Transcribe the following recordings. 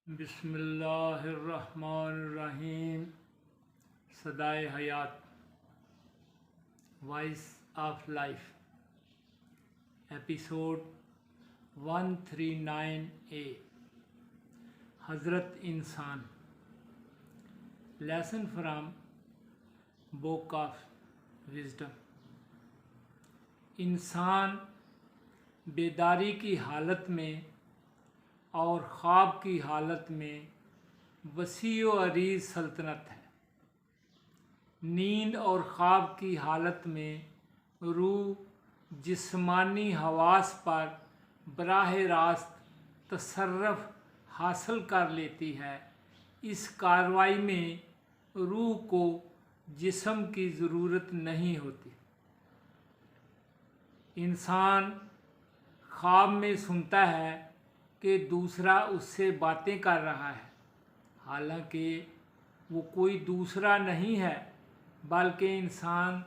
बिस्मिल्लाहिर्रहमानिर्रहीम। सदाए हयात, voice of life, episode 139A, हज़रत इंसान। Lesson from book of wisdom. इंसान बेदारी की हालत में और ख्वाब की हालत में वसी व अरीज़ सल्तनत है। नींद और ख्वाब की हालत में रूह जिस्मानी हवास पर बराह रास्त तसर्रुफ़ हासिल कर लेती है। इस कार्रवाई में रूह को जिस्म की ज़रूरत नहीं होती। इंसान ख्वाब में सुनता है कि दूसरा उससे बातें कर रहा है, हालांकि वो कोई दूसरा नहीं है बल्कि इंसान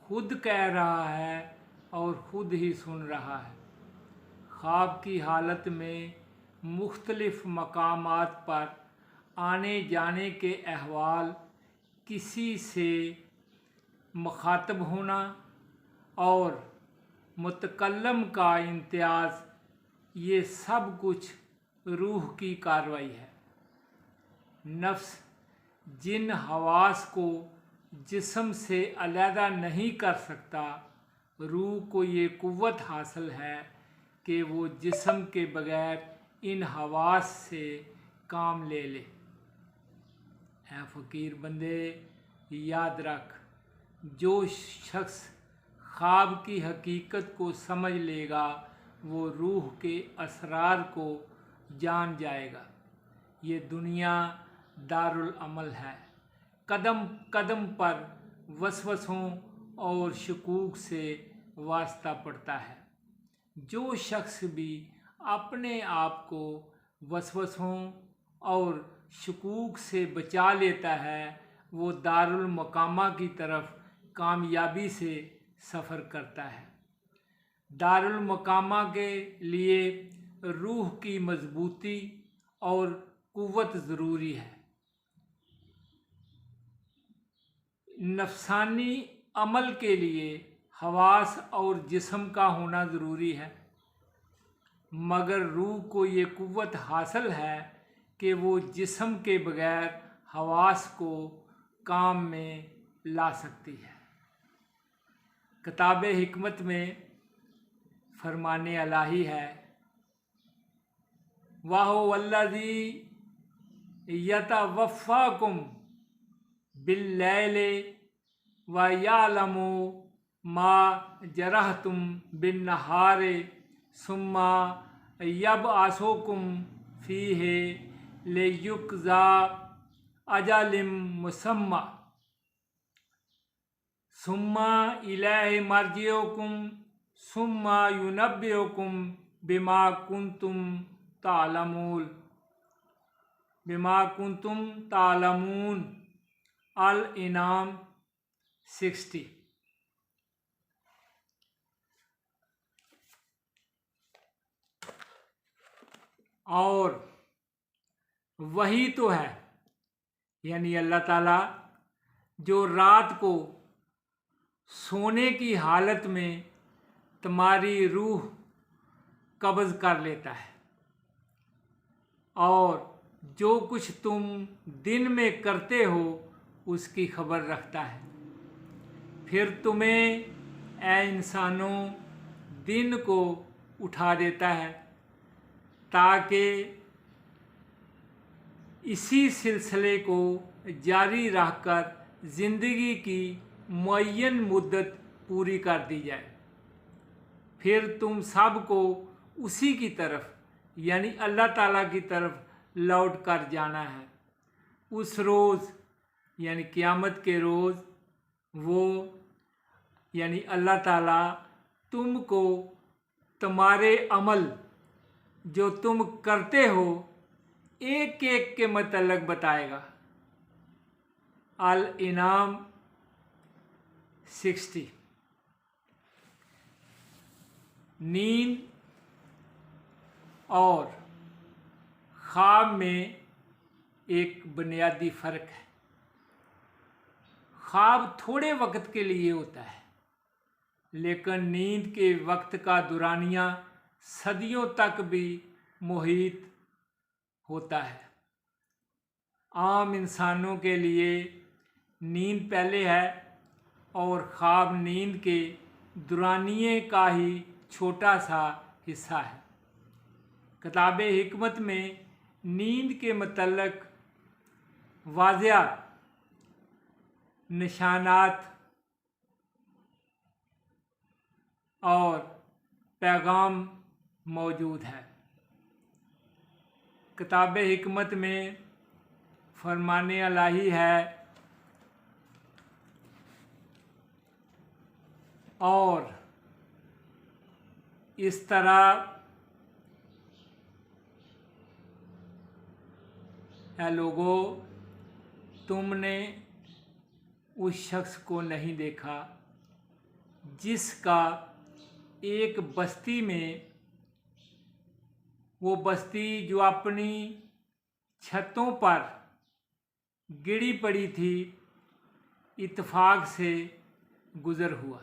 खुद कह रहा है और ख़ुद ही सुन रहा है। ख्वाब की हालत में मुख्तलिफ़ मकामात पर आने जाने के अहवाल, किसी से मुखातब होना और मुतकल्लम का इम्तियाज़, ये सब कुछ रूह की कार्रवाई है। नफ्स जिन हवास को जिस्म से अलहदा नहीं कर सकता, रूह को ये कुव्वत हासिल है कि वो जिस्म के बग़ैर इन हवास से काम ले ले। ऐ फ़कीर बंदे, याद रख, जो शख्स ख्वाब की हकीकत को समझ लेगा वो रूह के असरार को जान जाएगा। ये दुनिया दारुल अमल है। कदम कदम पर वसवसों और शकूक से वास्ता पड़ता है। जो शख्स भी अपने आप को वसवसों और शकूक से बचा लेता है, वो दारुल मकामा की तरफ कामयाबी से सफ़र करता है। दारुल मकामा के लिए रूह की मजबूती और कुव्वत ज़रूरी है। नफसानी अमल के लिए हवास और जिस्म का होना ज़रूरी है, मगर रूह को ये कुव्वत हासिल है कि वो जिस्म के बग़ैर हवास को काम में ला सकती है। किताब हिकमत में फरमाने अलाही है, वाह वल्लज़ी यतवफ़्फ़ाकुम बिल्लैलि व यअलमु मा जरहतुम बिन्नहारि सुम्मा यबअसुकुम फ़ीहि लियुक़ज़ा अजलिम मुसम्मा सुम्मा इलैहि मर्जिउकुम सुम्मा युनब्बिउकुम बिमा कुंतुम तालमून। अल इनाम 60। और वही तो है, यानी अल्लाह ताला, जो रात को सोने की हालत में तुम्हारी रूह कब्ज़ कर लेता है और जो कुछ तुम दिन में करते हो उसकी खबर रखता है। फिर तुम्हें ऐ इंसानों दिन को उठा देता है ताकि इसी सिलसिले को जारी रखकर ज़िंदगी की मुअय्यन मुद्दत पूरी कर दी जाए। फिर तुम सब को उसी की तरफ, यानी अल्लाह ताला की तरफ लौट कर जाना है। उस रोज़, यानी क़यामत के रोज़, वो यानी अल्लाह ताला तुमको तुम्हारे अमल जो तुम करते हो एक एक के मतलब बताएगा। अल इनाम 60। नींद और ख्वाब में एक बुनियादी फ़र्क है। ख्वाब थोड़े वक्त के लिए होता है, लेकिन नींद के वक्त का दुरानिया सदियों तक भी मुहित होता है। आम इंसानों के लिए नींद पहले है और ख्वाब नींद के दुरानिये का ही छोटा सा हिस्सा है। किताब हिकमत में नींद के मतलब वाज़िया निशानात और पैगाम मौजूद है। किताब हिकमत में फरमाने इलाही है और इस तरह है, लोगों, तुमने उस शख्स को नहीं देखा जिसका एक बस्ती में, वो बस्ती जो अपनी छतों पर गिरी पड़ी थी, इत्तेफाक से गुज़र हुआ।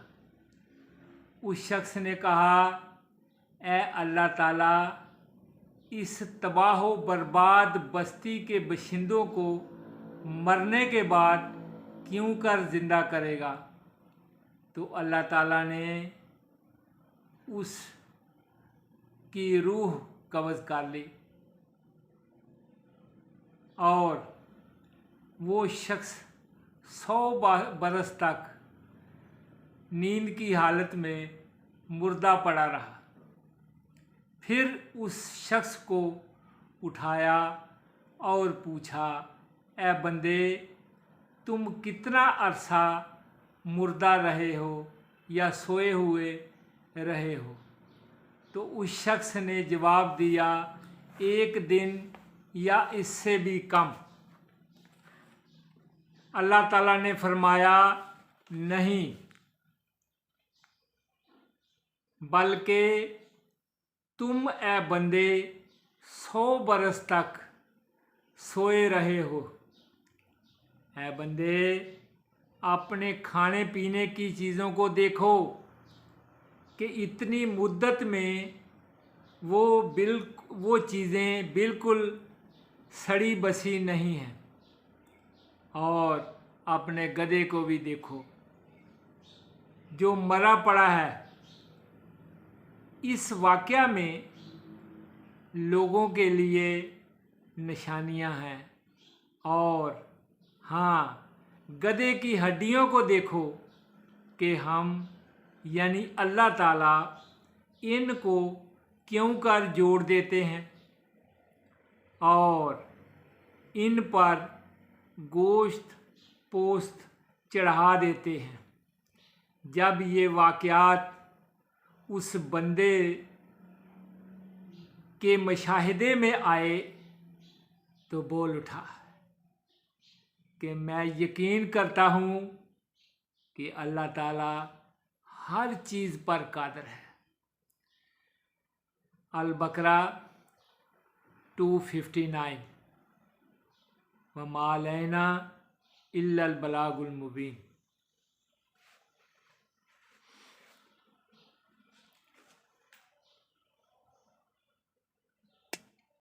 उस शख्स ने कहा, ए अल्लाह ताला, इस तबाह व बर्बाद बस्ती के बशिंदों को मरने के बाद क्यों कर ज़िंदा करेगा? तो अल्लाह ताला ने उस की रूह कब्ज़ कर ली और वो शख्स 100 बरस तक नींद की हालत में मुर्दा पड़ा रहा। फिर उस शख्स को उठाया और पूछा, ए बंदे, तुम कितना अरसा मुर्दा रहे हो या सोए हुए रहे हो? तो उस शख्स ने जवाब दिया, 1 दिन या इससे भी कम। अल्लाह ताला ने फरमाया, नहीं, बल्कि तुम ए बंदे 100 बरस तक सोए रहे हो। ए बंदे, अपने खाने पीने की चीज़ों को देखो कि इतनी मुद्दत में वो चीज़ें बिल्कुल सड़ी बसी नहीं हैं। और अपने गधे को भी देखो जो मरा पड़ा है। इस वाक़या में लोगों के लिए निशानियां हैं। और हाँ, गधे की हड्डियों को देखो कि हम यानी अल्लाह ताला इनको क्यों कर जोड़ देते हैं और इन पर गोश्त पोस्त चढ़ा देते हैं। जब ये वाक़यात उस बंदे के मुशाहिदे में आए तो बोल उठा कि मैं यकीन करता हूँ कि अल्लाह ताला हर चीज़ पर कादिर है। अल-बकरा 259 व मा अलैना इल्लल बलागुल मुबीन।